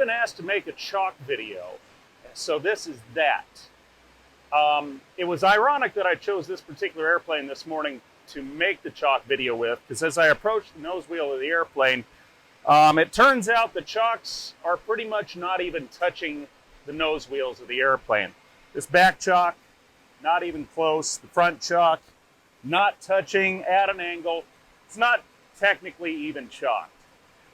been asked to make a chalk video, so this is that. It was ironic that I chose this particular airplane this morning to make the chalk video with, because as I approached the nose wheel of the airplane, it turns out the chocks are pretty much not even touching the nose wheels of the airplane. This back chalk, not even close. The front chalk, not touching at an angle. It's not technically even chalked.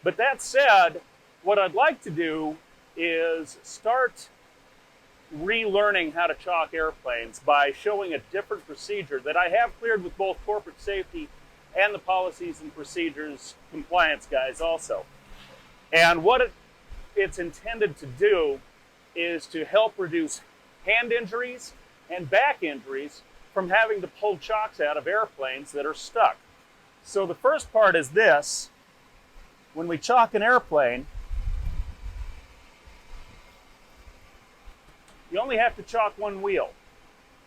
But that said, what I'd like to do is start relearning how to chalk airplanes by showing a different procedure that I have cleared with both corporate safety and the policies and procedures compliance guys also. And what it's intended to do is to help reduce hand injuries and back injuries from having to pull chocks out of airplanes that are stuck. So the first part is this. When we chalk an airplane, you only have to chalk one wheel.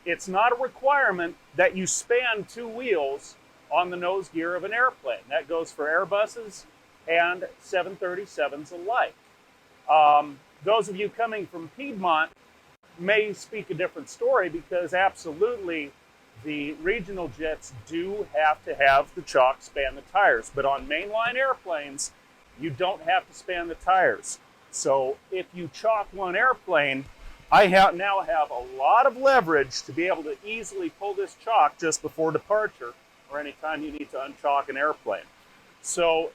It's not a requirement that you span two wheels on the nose gear of an airplane. That goes for Airbuses and 737s alike. Those of you coming from Piedmont may speak a different story, because absolutely the regional jets do have to have the chalk span the tires. But on mainline airplanes, you don't have to span the tires. So if you chalk one airplane, I now have a lot of leverage to be able to easily pull this chalk just before departure or anytime you need to unchalk an airplane. So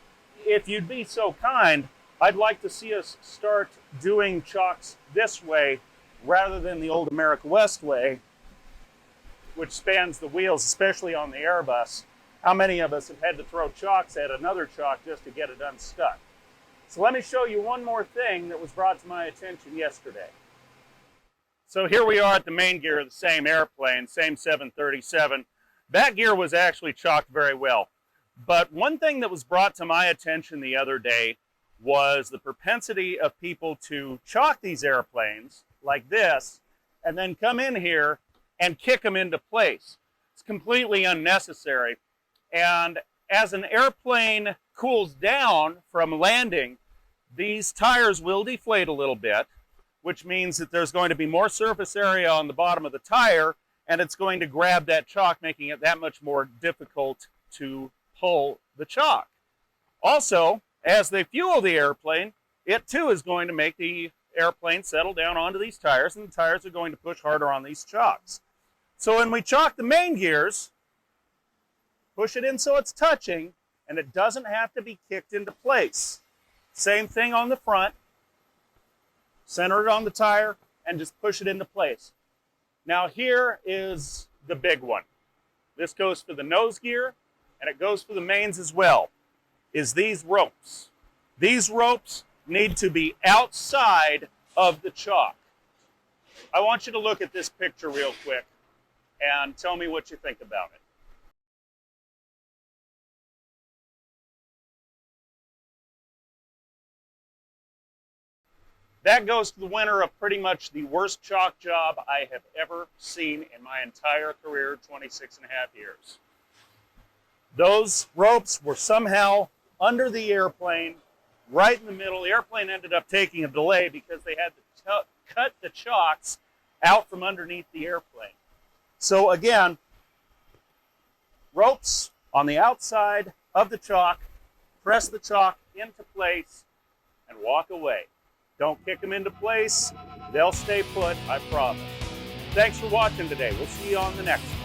if you'd be so kind, I'd like to see us start doing chalks this way rather than the old America West way, which spans the wheels, especially on the Airbus. How many of us have had to throw chalks at another chalk just to get it unstuck? So let me show you one more thing that was brought to my attention yesterday. So here we are at the main gear of the same airplane, same 737. That gear was actually chalked very well. But one thing that was brought to my attention the other day was the propensity of people to chalk these airplanes like this and then come in here and kick them into place. It's completely unnecessary. And as an airplane cools down from landing, these tires will deflate a little bit, which means that there's going to be more surface area on the bottom of the tire, and it's going to grab that chalk, making it that much more difficult to pull the chalk. Also, as they fuel the airplane, it too is going to make the airplane settle down onto these tires, and the tires are going to push harder on these chocks. So when we chalk the main gears, push it in so it's touching, and it doesn't have to be kicked into place. Same thing on the front. Center it on the tire and just push it into place. Now here is the big one. This goes for the nose gear and it goes for the mains as well, is these ropes. These ropes need to be outside of the chalk. I want you to look at this picture real quick and tell me what you think about it. That goes to the winner of pretty much the worst chalk job I have ever seen in my entire career, 26 and a half years. Those ropes were somehow under the airplane, right in the middle. The airplane ended up taking a delay because they had to cut the chocks out from underneath the airplane. So again, ropes on the outside of the chalk, press the chalk into place, and walk away. Don't kick them into place. They'll stay put, I promise. Thanks for watching today. We'll see you on the next one.